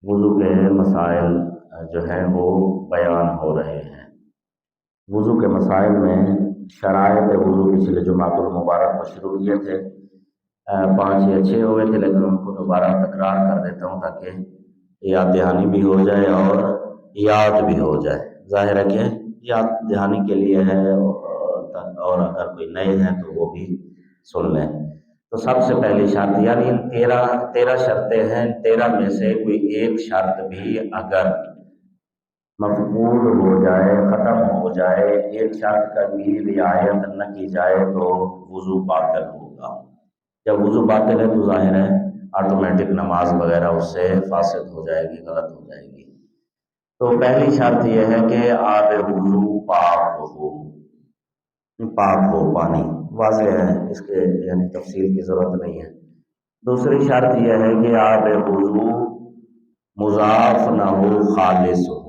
وضو کے مسائل جو ہیں وہ بیان ہو رہے ہیں۔ وضو کے مسائل میں شرائط وضو پچھلے جمعۃ المبارک کو شروع کیے تھے، 5 یا 6 ہوئے تھے، لیکن ان کو دوبارہ تکرار کر دیتا ہوں تاکہ یاد دہانی بھی ہو جائے اور یاد بھی ہو جائے۔ ظاہر ہے کہ یاد دہانی کے لیے ہے، اور اگر کوئی نئے ہیں تو وہ بھی سن لیں۔ تو سب سے پہلی شرط، یعنی ان 13 شرطیں ہیں، 13 میں سے کوئی ایک شرط بھی اگر مفقود ہو جائے، ختم ہو جائے، ایک شرط کا بھی رعایت نہ کی جائے تو وضو باطل ہوگا۔ جب وضو باطل ہے تو ظاہر ہے آٹومیٹک نماز وغیرہ اس سے فاسد ہو جائے گی، غلط ہو جائے گی۔ تو پہلی شرط یہ ہے کہ آب وضو پاک ہو، پانی واضح ہے، اس کے یعنی تفصیل کی ضرورت نہیں ہے۔ دوسری شرط یہ ہے کہ آب وضو مضاف نہ ہو، خالص ہو۔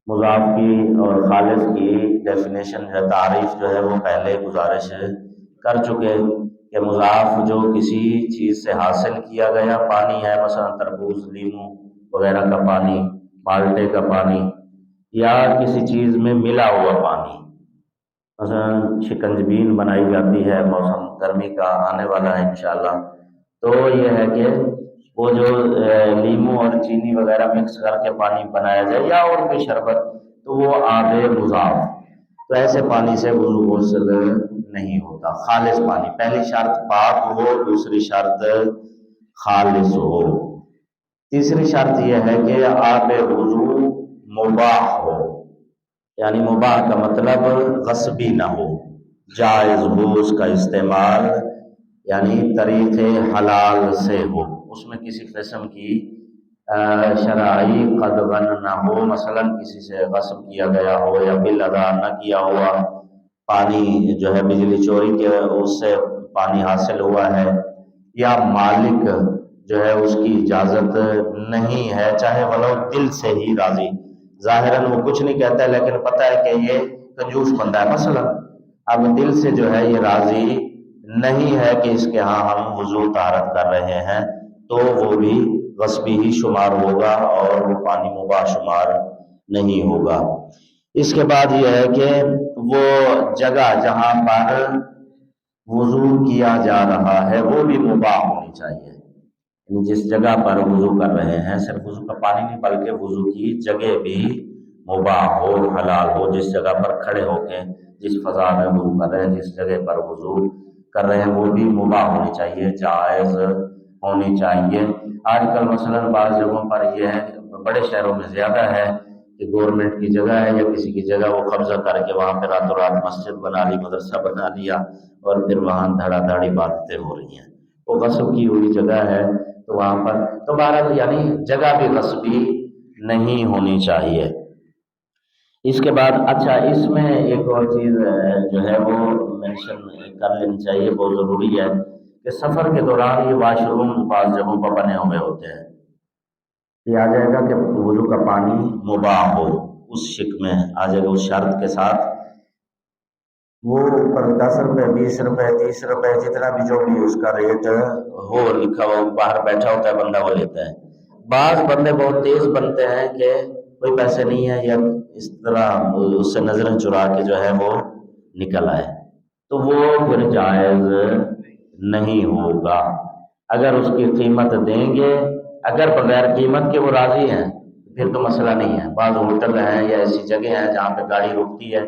مضاف کی اور خالص کی ڈیفینیشن ہے، تعریف جو ہے وہ پہلے گزارش کر چکے کہ مضاف جو کسی چیز سے حاصل کیا گیا پانی ہے، مثلا تربوز، لیمو وغیرہ کا پانی، بالٹے کا پانی، یا کسی چیز میں ملا ہوا پانی، مثلا شکنجبین بنائی جاتی ہے، موسم گرمی کا آنے والا ہے انشاءاللہ، تو یہ ہے کہ وہ جو لیمو اور چینی وغیرہ مکس کر کے پانی بنایا جائے یا اور کوئی شربت، تو وہ آب مضاف، تو ایسے پانی سے وضو غسل نہیں ہوتا۔ خالص پانی، پہلی شرط پاک ہو، دوسری شرط خالص ہو۔ تیسری شرط یہ ہے کہ آب وضو مباح ہو، یعنی مباح کا مطلب غصبی نہ ہو، جائز ہو اس کا استعمال، یعنی طریق حلال سے ہو، اس میں کسی قسم کی شرعی قدغن نہ ہو، مثلا کسی سے غصب کیا گیا ہو یا بل ادا نہ کیا ہوا پانی جو ہے بجلی چوری کے اس سے پانی حاصل ہوا ہے، یا مالک جو ہے اس کی اجازت نہیں ہے، چاہے ولو دل سے ہی راضی، ظاہراً وہ کچھ نہیں کہتا ہے لیکن پتہ ہے کہ یہ کنجوس بندہ ہے، مثلا اب دل سے جو ہے یہ راضی نہیں ہے کہ اس کے ہاں ہم وضو طہارت کر رہے ہیں، تو وہ بھی غصبی ہی شمار ہوگا اور وہ پانی مباح شمار نہیں ہوگا۔ اس کے بعد یہ ہے کہ وہ جگہ جہاں پر وضو کیا جا رہا ہے وہ بھی مباح ہونی چاہیے، یعنی جس جگہ پر وضو کر رہے ہیں صرف وضو کا پانی نہیں بلکہ وضو کی جگہ بھی مباح ہو، حلال ہو، جس جگہ پر کھڑے ہو کے جس فضا میں وضو کر رہے ہیں، جس جگہ پر وضو کر رہے ہیں وہ بھی مباح ہونی چاہیے، جائز ہونی چاہیے۔ آج کل مثلا بعض جگہوں پر یہ ہے، بڑے شہروں میں زیادہ ہے کہ گورنمنٹ کی جگہ ہے یا کسی کی جگہ وہ قبضہ کر کے وہاں پہ راتوں رات مسجد بنا لی، مدرسہ بنا لیا، اور پھر وہاں دھڑا دھڑی عبادتیں ہو رہی ہیں، وہ غصب کی ہوئی جگہ ہے، تو وہاں پر تو بہرحال یعنی جگہ بھی غصبی نہیں ہونی چاہیے۔ اس کے بعد اچھا اس میں ایک اور چیز جو ہے وہ مینشن کر لینی چاہیے، بہت ضروری ہے کہ سفر کے دوران یہ واش روم بعض جگہوں پر بنے ہوئے ہوتے ہیں، یہ آ جائے گا کہ وضو کا پانی مباح ہو، اس شک میں آ جائے گا اس شرط کے ساتھ، وہ اوپر 10 روپے 20 روپے 30 روپے جتنا بھی جو بھی اس کا ریٹ ہو لکھا ہو، باہر بیٹھا ہوتا ہے بندہ وہ لیتا ہے۔ بعض بندے بہت تیز بنتے ہیں کہ کوئی پیسے نہیں ہے یا اس طرح اس سے نظریں چرا کے جو ہے وہ نکل آئے، تو وہ پھر جائز نہیں ہوگا۔ اگر اس کی قیمت دیں گے، اگر بغیر قیمت کے وہ راضی ہیں پھر تو مسئلہ نہیں ہے۔ بعض ہوٹل ہیں یا ایسی جگہ ہیں جہاں پہ گاڑی رکتی ہے،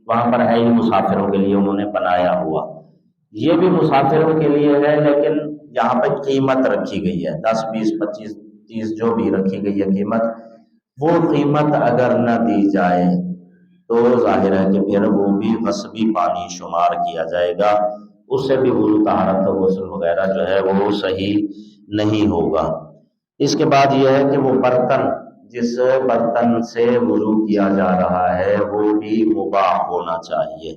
وہاں پر ہے ہی مسافروں کے لیے انہوں نے بنایا ہوا، یہ بھی مسافروں کے لیے ہے لیکن یہاں پہ قیمت رکھی گئی ہے، 10 20 25 30 جو بھی رکھی گئی ہے قیمت، وہ قیمت اگر نہ دی جائے تو ظاہر ہے کہ پھر وہ بھی غصبی پانی شمار کیا جائے گا، اس سے بھی وضو طہارت غسل وغیرہ جو ہے وہ صحیح نہیں ہوگا۔ اس کے بعد یہ ہے کہ وہ برتن، جس برتن سے وضو کیا جا رہا ہے وہ بھی مباح ہونا چاہیے۔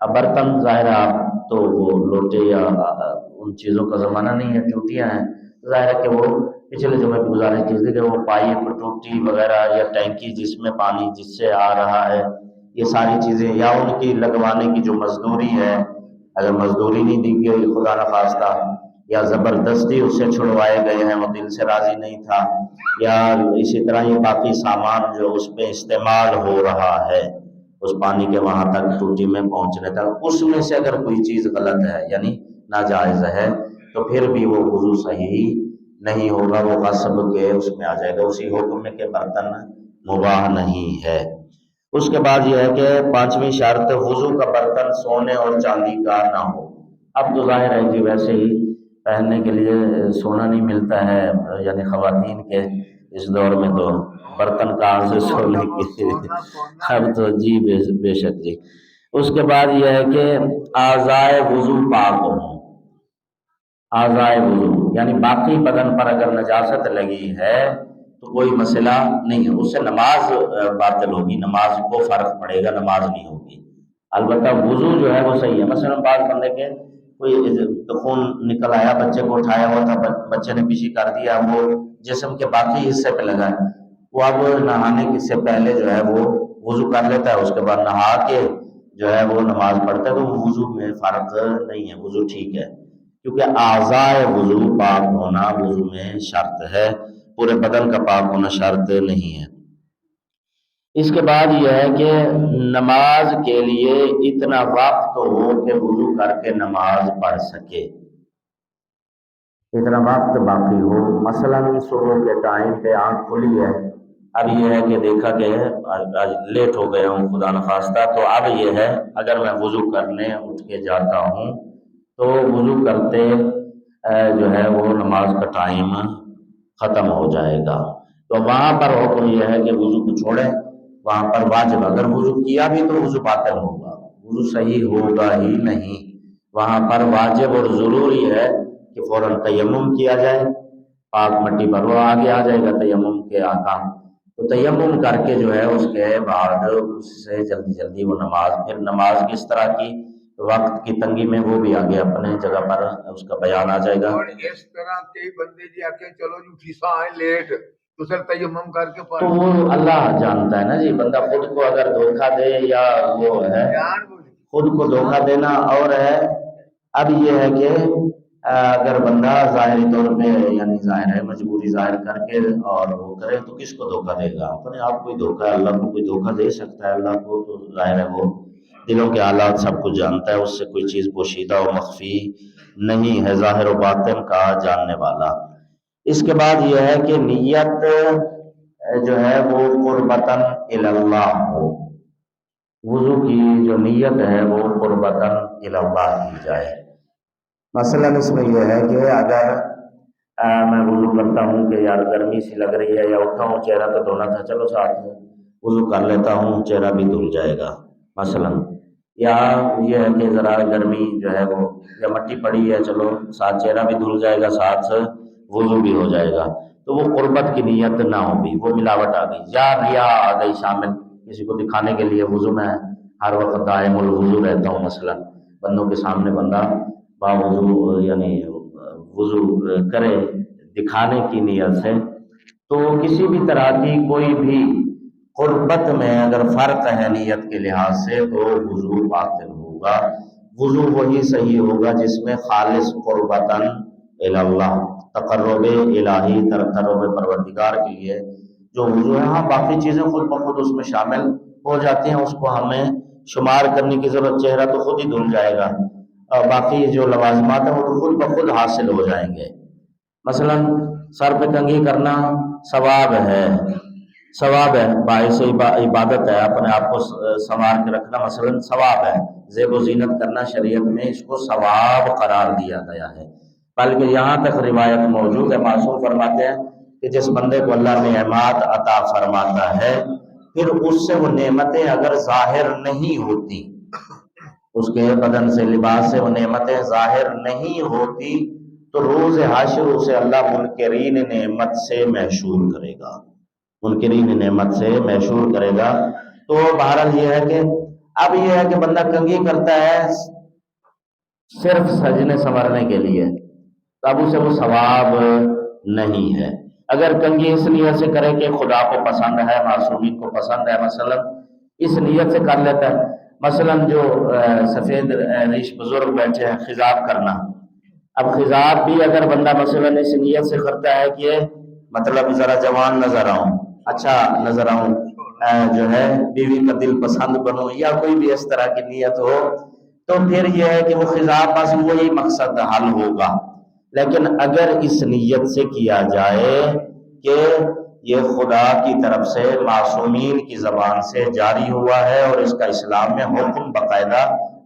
اب برتن ظاہر ہے آپ تو وہ لوٹے یا ان چیزوں کا زمانہ نہیں ہے، ٹوٹیاں ہیں، ظاہر ہے کہ وہ پچھلے جمعے کی گزارش کی تھی کہ وہ پائپ ٹوٹی وغیرہ یا ٹینکی جس میں پانی جس سے آ رہا ہے، یہ ساری چیزیں یا ان کی لگوانے کی جو مزدوری ہے، اگر مزدوری نہیں دی گئی خدا نخواستہ یا زبردستی اس سے چھڑوائے گئے ہیں، وہ دل سے راضی نہیں تھا، یا اسی طرح یہ باقی سامان جو اس پہ استعمال ہو رہا ہے اس پانی کے وہاں تک ٹوٹی میں پہنچنے تک، اس میں سے اگر کوئی چیز غلط ہے یعنی ناجائز ہے تو پھر بھی وہ وضو صحیح نہیں ہوگا، وہ غصب کے اس میں آ جائے گا، اسی حکم میں کہ برتن مباح نہیں ہے۔ اس کے بعد یہ ہے کہ پانچویں شرط، وضو کا برتن سونے اور چاندی کا نہ ہو۔ اب تو ظاہر ہے کہ ویسے ہی پہننے کے لیے سونا نہیں ملتا ہے، یعنی خواتین کے اس دور میں تو برتن کہاں سے سونے کی اب تو جی بے شک جی۔ اس کے بعد یہ ہے کہ اعضائے وضو پاک ہوں، اعضائے وضو یعنی باقی بدن پر اگر نجاست لگی ہے تو کوئی مسئلہ نہیں ہے، اس سے نماز باطل ہوگی، نماز کو فرق پڑے گا، نماز نہیں ہوگی۔ البتہ وضو جو ہے وہ صحیح ہے۔ مثلا بعض بندے کے کوئی خون نکل آیا، بچے کو اٹھایا ہوا تھا، بچے نے پیچھے کر دیا، وہ جسم کے باقی حصے پہ لگا ہے، وہ اب نہانے سے پہلے جو ہے وہ وضو کر لیتا ہے، اس کے بعد نہا کے جو ہے وہ نماز پڑھتا ہے، تو وضو میں فرق نہیں ہے، وضو ٹھیک ہے، کیونکہ اعضائے وضو پاک ہونا وضو میں شرط ہے، پورے بدن کا پاک ہونا شرط نہیں ہے۔ اس کے بعد یہ ہے کہ نماز کے لیے اتنا وقت ہو کہ وضو کر کے نماز پڑھ سکے، اتنا وقت باقی ہو۔ مثلا صبح کے ٹائم پہ آنکھ کھلی ہے، اب یہ ہے کہ دیکھا کہ آج لیٹ ہو گیا ہوں خدا نخواستہ، تو اب یہ ہے اگر میں وضو کرنے اٹھ کے جاتا ہوں تو وضو کرتے جو ہے وہ نماز کا ٹائم ختم ہو جائے گا، تو وہاں پر حکم یہ ہے کہ وضو کو چھوڑیں، وہاں پر واجب، اگر وضو کیا بھی تو وضو باطل ہوگا، وضو صحیح ہوگا ہی نہیں، وہاں پر واجب اور ضروری ہے کہ فوراً تیمم کیا جائے، پاک مٹی پر وہ آگے آ جائے گا تیمم کے آکام، تو تیمم کر کے جو ہے اس کے بعد اس سے جلدی جلدی وہ نماز، پھر نماز کس طرح کی وقت کی تنگی میں وہ بھی آگے اپنے جگہ پر اس کا بیان آ جائے گا۔ اور اس طرح کئی بندے جی آکے چلو جی فیسا آئے لیٹ تو سر تیمم کر کے تو وہ اللہ جانتا ہے نا جی، بندہ خود کو اگر دھوکہ دے یا وہ ہے خود کو دھوکہ دینا اور ہے۔ اب یہ ہے کہ اگر بندہ ظاہری طور پہ یعنی ظاہر ہے مجبوری ظاہر کر کے اور وہ کرے تو کس کو دھوکہ دے گا، اپنے آپ کو ہی دھوکہ ہے، اللہ کو کوئی دھوکہ دے سکتا ہے؟ اللہ کو تو ظاہر ہے وہ دلوں کے حالات سب کچھ جانتا ہے، اس سے کوئی چیز پوشیدہ و مخفی نہیں ہے، ظاہر و باطن کا جاننے والا۔ اس کے بعد یہ ہے کہ نیت جو ہے وہ قربتاً اللہ ہو، وضو کی جو نیت ہے وہ قربتاً اللہ کی جائے۔ مثلا اس میں یہ ہے کہ اگر میں وضو کرتا ہوں کہ یار گرمی سی لگ رہی ہے یا اٹھا ہوں چہرہ تو دھونا تھا، چلو ساتھ میں وضو کر لیتا ہوں چہرہ بھی دھل جائے گا مثلا، یا یہ ہے کہ ذرا گرمی جو ہے وہ یا مٹی پڑی ہے چلو ساتھ چہرہ بھی دھل جائے گا ساتھ وضو بھی ہو جائے گا، تو وہ قربت کی نیت نہ ہوگی، وہ ملاوٹ آ گئی یا ریا آ گئی شامل، کسی کو دکھانے کے لیے وضو میں ہر وقت دائم الوضو رہتا ہوں مثلا، بندوں کے سامنے بندہ باوضو یعنی وضو کرے دکھانے کی نیت سے، تو کسی بھی طرح کی کوئی بھی قربت میں اگر فرق ہے نیت کے لحاظ سے تو وضو باطل ہوگا۔ وضو وہی صحیح ہوگا جس میں خالص قربتاً اللہ، تقرب الہی، تقرب پروردگار کے لیے جو وضو ہے، ہاں باقی چیزیں خود بخود اس میں شامل ہو جاتی ہیں، اس کو ہمیں شمار کرنے کی ضرورت، چہرہ تو خود ہی دھل جائے گا، اور باقی جو لوازمات ہیں وہ تو خود بخود حاصل ہو جائیں گے۔ مثلا سر پہ کنگھی کرنا ثواب ہے، ثواب ہے، باعث عبادت ہے، اپنے آپ کو سنوار کے رکھنا مثلا ثواب ہے، زیب و زینت کرنا شریعت میں اس کو ثواب قرار دیا گیا ہے، بلکہ یہاں تک روایت موجود ہے، معصوم فرماتے ہیں کہ جس بندے کو اللہ نعمات عطا فرماتا ہے پھر اس سے وہ نعمتیں اگر ظاہر نہیں ہوتی، اس کے بدن سے لباس سے وہ نعمتیں ظاہر نہیں ہوتی تو روز حشر اسے اللہ منکرین نعمت سے محشور کرے گا، منکرین نعمت سے محشور کرے گا۔ تو بہرحال یہ ہے کہ اب یہ ہے کہ بندہ کنگھی کرتا ہے صرف سجنے سنورنے کے لیے، تو اب اسے وہ ثواب نہیں ہے۔ اگر کنگھی اس نیت سے کرے کہ خدا کو پسند ہے، معصومین کو پسند ہے، مثلا اس نیت سے کر لیتا ہے، مثلا جو سفید ریش بزرگ بیٹھے ہیں خضاب کرنا، اب خضاب بھی اگر بندہ مثلاً اس نیت سے کرتا ہے کہ مطلب ذرا جوان نظر آؤں، اچھا نظر آؤں، جو ہے بیوی کا دل پسند بنو، یا کوئی بھی اس طرح کی نیت ہو، تو پھر یہ ہے کہ وہ خضاب بس وہی مقصد حل ہوگا۔ لیکن اگر اس نیت سے کیا جائے کہ یہ خدا کی طرف سے معصومین کی زبان سے جاری ہوا ہے اور اس کا اسلام میں حکم باقاعدہ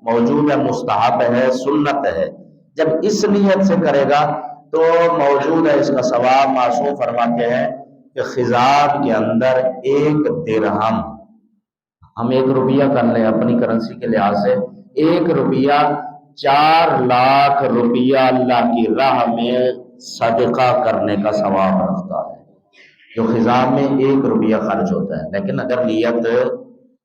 موجود ہے، مستحب ہے، سنت ہے، جب اس نیت سے کرے گا تو موجود ہے اس کا ثواب۔ معصوم فرماتے ہیں کہ خضاب کے اندر 1 درہم، ہم 1 روپیہ کر لیں اپنی کرنسی کے لحاظ سے، 1 روپیہ 4 لاکھ روپیہ اللہ کی راہ میں صدقہ کرنے کا ثواب رکھتا ہے، جو خضاب میں 1 روپیہ خرچ ہوتا ہے۔ لیکن اگر نیت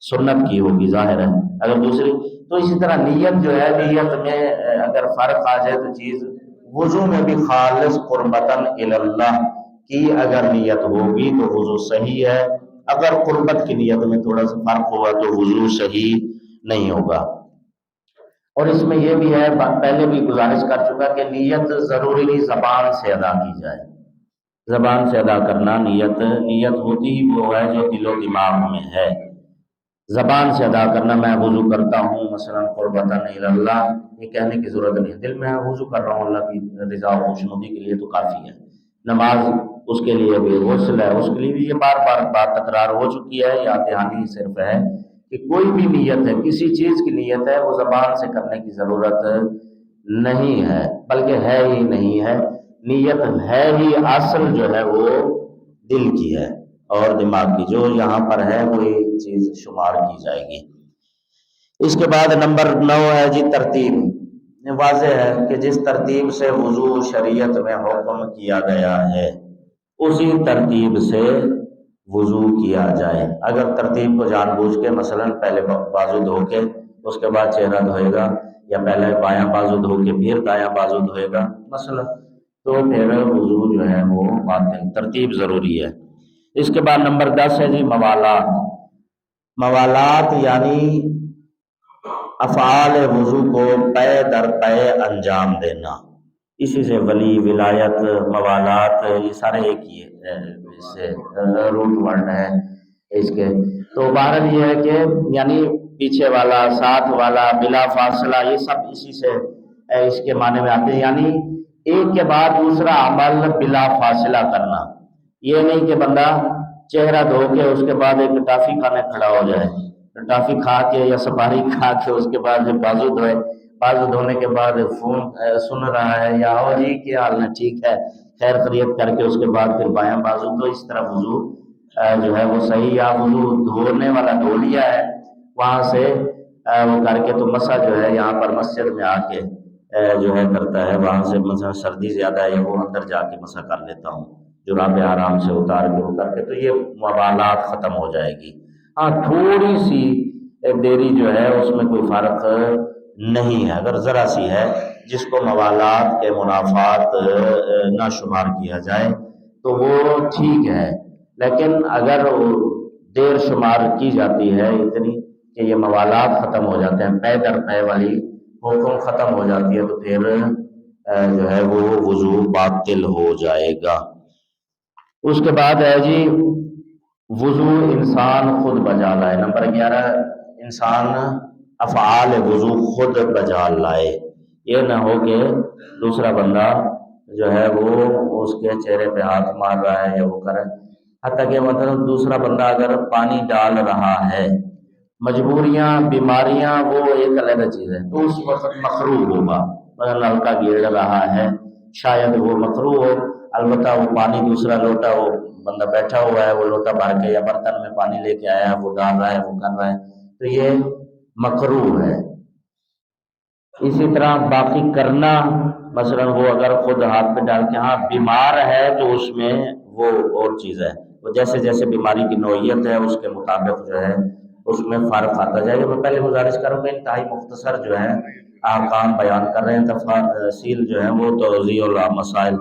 سنت کی ہوگی ظاہر ہے، اگر دوسری تو اسی طرح نیت جو ہے، نیت میں اگر فرق آ جائے تو چیز، وضو میں بھی خالص قربتاً اللہ کی اگر نیت ہوگی تو وضو صحیح ہے، اگر قربت کی نیت میں تھوڑا سا فرق ہوا تو وضو صحیح نہیں ہوگا۔ اور اس میں یہ بھی ہے، پہلے بھی گزارش کر چکا کہ نیت ضروری نہیں زبان سے ادا کی جائے، زبان سے ادا کرنا نیت ہوتی ہی وہ ہے جو دل و دماغ میں ہے۔ زبان سے ادا کرنا، میں وضو کرتا ہوں مثلا قربتاً اللہ، یہ کہنے کی ضرورت نہیں ہے، دل میں وضو کر رہا ہوں اللہ کی رضا و خوشنودی کے لیے تو کافی ہے۔ نماز اس کے لیے بھی، غسل ہے اس کے لیے بھی، یہ بار بار بات تکرار ہو چکی ہے، یا دہانی صرف ہے کہ کوئی بھی نیت ہے، کسی چیز کی نیت ہے، وہ زبان سے کرنے کی ضرورت نہیں ہے، بلکہ ہے ہی نہیں ہے، نیت ہے ہی اصل جو ہے وہ دل کی ہے اور دماغ کی، جو یہاں پر ہے وہی چیز شمار کی جائے گی۔ اس کے بعد نمبر 9 ہے جی ترتیب۔ واضح ہے کہ جس ترتیب سے وضو شریعت میں حکم کیا گیا ہے اسی ترتیب سے وضو کیا جائے۔ اگر ترتیب کو جان بوجھ کے مثلا پہلے بازو دھو کے اس کے بعد چہرہ دھوئے گا، یا پہلے بایاں بازو دھو کے پھر دایاں بازو دھوئے گا مثلا، تو پھر وضو جو ہے وہ باطل، ترتیب ضروری ہے۔ اس کے بعد نمبر 10 ہے جی موالات۔ موالات یعنی افعال وضو کو پے در پے انجام دینا، اسی سے ولی، ولایت، موالات، یہ سارے ایک ہی اس سے روٹ ورڈ ہے اس کے۔ تو بہرحال یہ ہے کہ یعنی پیچھے والا، ساتھ والا، بلا فاصلہ، یہ سب اسی سے اس کے معنی میں آتے ہیں، یعنی ایک کے بعد دوسرا عمل بلا فاصلہ کرنا۔ یہ نہیں کہ بندہ چہرہ دھو کے اس کے بعد ایک ٹافی کھانے کھڑا ہو جائے، ٹافی کھا کے یا سپاری کھا کے اس کے بعد بازو دھوئے، بازو دھونے کے بعد فون سن رہا ہے، یا او جی کیا حال ہے، ٹھیک ہے، خیر خیریت کر کے اس کے بعد پھر بایاں بازو، تو اس طرح وضو جو ہے وہ صحیح، یا وضو دھونے والا دھو لیا ہے وہاں سے وہ کر کے، تو مسح جو ہے یہاں پر مسجد میں آ کے جو ہے کرتا ہے، وہاں سے مثلا سردی زیادہ ہے یا وہ اندر جا کے مسح کر لیتا ہوں، جرابیں آرام سے اتار کے وہ کر کے، تو یہ موالات ختم ہو جائے گی۔ ہاں تھوڑی سی دیری جو ہے اس میں کوئی فرق نہیں ہے، اگر ذرا سی ہے جس کو موالات کے منافات نہ شمار کیا جائے تو وہ ٹھیک ہے، لیکن اگر دیر شمار کی جاتی ہے اتنی کہ یہ موالات ختم ہو جاتے ہیں، پے در پے والی حکم ختم ہو جاتی ہے، تو پھر جو ہے وہ وضو باطل ہو جائے گا۔ اس کے بعد ہے جی وضو انسان خود بجا لائے۔ نمبر 11 انسان افعال وضو خود بجا لائے، یہ نہ ہو کہ دوسرا بندہ جو ہے وہ اس کے چہرے پہ ہاتھ مار رہا ہے یا وہ کر رہا ہے، حتیٰ کہ مطلب دوسرا بندہ اگر پانی ڈال رہا ہے، مجبوریاں، بیماریاں وہ ایک علیحدہ چیز ہے، تو اس وقت مکروہ ہوگا، مگر نلکا گر رہا ہے شاید وہ مکروہ ہو، البتہ وہ پانی دوسرا لوٹا، وہ بندہ بیٹھا ہوا ہے، وہ لوٹا بھر کے یا برتن میں پانی لے کے آیا ہے، وہ ڈال رہا ہے، وہ کر رہا ہے، تو یہ مکروہ ہے۔ اسی طرح باقی کرنا، مثلا وہ اگر خود ہاتھ پہ ڈال کے، ہاں بیمار ہے تو اس میں وہ اور چیز ہے، وہ جیسے جیسے بیماری کی نوعیت ہے اس کے مطابق جو ہے اس میں فرق آتا جائے گا۔ میں پہلے گزارش کروں گا انتہائی مختصر جو ہے احکام بیان کر رہے ہیں، تفاصیل جو ہے وہ توضیح المسائل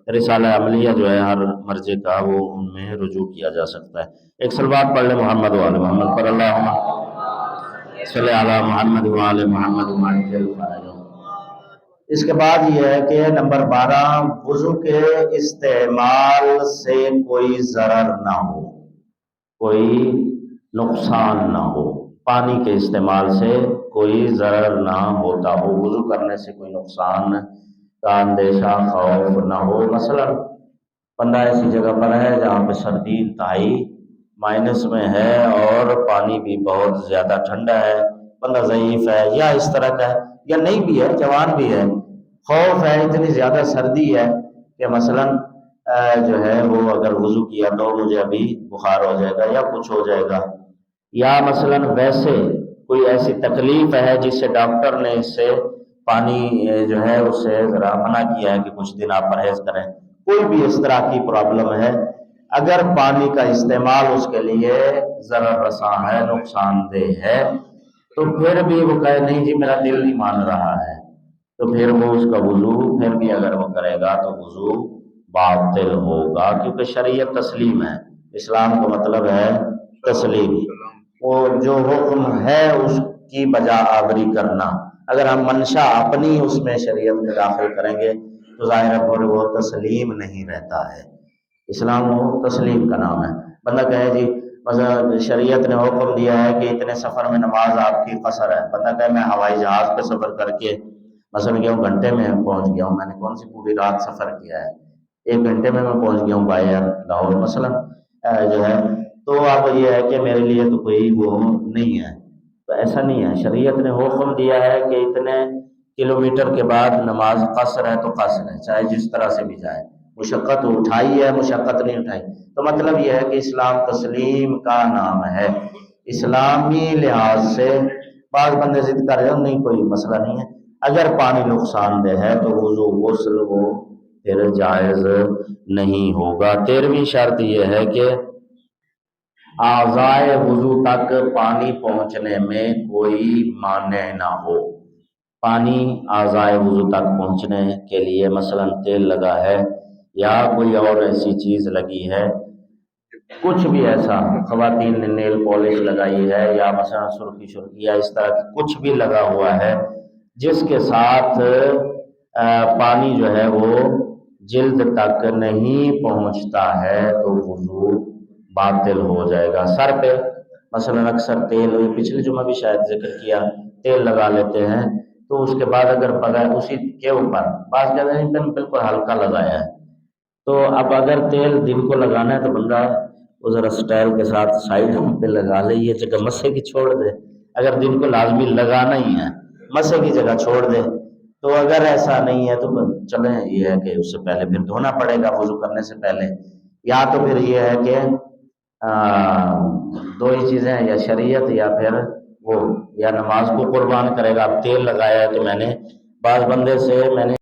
رسالہ عملیہ جو ہے ہر مرجع کا وہ ان میں رجوع کیا جا سکتا ہے۔ ایک صلوات پڑھ لیں محمد وآل محمد پر، اللہم صلی علی محمد وآل محمد وعجل فرجہ۔ اس کے بعد یہ ہے کہ نمبر 12 وضو کے استعمال سے کوئی ضرر نہ ہو، کوئی نقصان نہ ہو، پانی کے استعمال سے کوئی ضرر نہ ہوتا ہو، وضو کرنے سے کوئی نقصان کا اندیشہ خوف نہ ہو۔ مثلا بندہ ایسی جگہ پر ہے جہاں پہ سردی انتہائی مائنس میں ہے اور پانی بھی بہت زیادہ ٹھنڈا ہے، بندہ ضعیف ہے یا اس طرح کا ہے، یا نہیں بھی ہے، جوان بھی ہے، خوف ہے، اتنی زیادہ سردی ہے کہ مثلا جو ہے وہ اگر وضو کیا تو مجھے ابھی بخار ہو جائے گا یا کچھ ہو جائے گا، یا مثلا ویسے کوئی ایسی تکلیف ہے جس سے ڈاکٹر نے اس سے پانی جو ہے اس سے ذرا منع کیا ہے کہ کچھ دن آپ پرہیز کریں، کوئی بھی اس طرح کی پرابلم ہے، اگر پانی کا استعمال اس کے لیے ضرر رساں ہے، نقصان دہ ہے، تو پھر بھی وہ کہے نہیں جی میرا دل نہیں مان رہا ہے، تو پھر وہ اس کا وضو پھر بھی اگر وہ کرے گا تو وضو باطل ہوگا، کیونکہ شریعت تسلیم ہے، اسلام کا مطلب ہے تسلیم، وہ جو حکم ہے اس کی بجا آوری کرنا، اگر ہم منشا اپنی اس میں شریعت میں داخل کریں گے تو ظاہر ہے وہ تسلیم نہیں رہتا ہے، اسلام وہ تسلیم کا نام ہے۔ بندہ کہے جی مثلا شریعت نے حکم دیا ہے کہ اتنے سفر میں نماز آپ کی قصر ہے، بندہ کہے میں ہوائی جہاز پہ سفر کر کے مثلا گیا ہوں گھنٹے میں پہنچ گیا ہوں، میں نے کون سی پوری رات سفر کیا ہے، 1 گھنٹے میں پہنچ گیا ہوں بائی ایئر لاہور مثلا جو ہے، تو اب یہ ہے کہ میرے لیے تو کوئی وہ نہیں ہے، تو ایسا نہیں ہے، شریعت نے حکم دیا ہے کہ اتنے کلومیٹر کے بعد نماز قصر ہے تو قصر ہے، چاہے جس طرح سے بھی جائے، مشقت اٹھائی ہے مشقت نہیں اٹھائی، تو مطلب یہ ہے کہ اسلام تسلیم کا نام ہے، اسلامی لحاظ سے بعض بندے ضد کر رہے ہیں نہیں کوئی مسئلہ نہیں ہے، اگر پانی نقصان دہ ہے تو وضو غسل وہ پھر جائز نہیں ہوگا۔ 13ویں شرط یہ ہے کہ اعضائے وضو تک پانی پہنچنے میں کوئی مانع نہ ہو، پانی اعضائے وضو تک پہنچنے کے لیے مثلا تیل لگا ہے یا کوئی اور ایسی چیز لگی ہے، کچھ بھی ایسا، خواتین نے نیل پالش لگائی ہے یا مثلا سرخی شرخی یا اس طرح کچھ بھی لگا ہوا ہے جس کے ساتھ پانی جو ہے وہ جلد تک نہیں پہنچتا ہے تو وضو باطل ہو جائے گا۔ سر پہ مثلا اکثر تیل، پچھلے جمعہ بھی شاید ذکر کیا، تیل لگا لیتے ہیں تو اس کے بعد اگر بغیر اسی کے اوپر بعض کہتے ہیں بالکل ہلکا لگایا ہے، تو اب اگر تیل دن کو لگانا ہے تو بندہ وہ ذرا سٹائل کے ساتھ سائڈ پہ لگا لے، یہ جگہ مسے کی چھوڑ دے، اگر دن کو لازمی لگانا ہی ہے مسے کی جگہ چھوڑ دے، تو اگر ایسا نہیں ہے تو چلیں یہ ہے کہ اس سے پہلے پھر دھونا پڑے گا وضو کرنے سے پہلے، یا تو پھر یہ ہے کہ دو ہی چیزیں ہیں، یا شریعت یا پھر وہ یا نماز کو قربان کرے گا، اب تیل لگایا ہے تو میں نے بعض بندے سے میں نے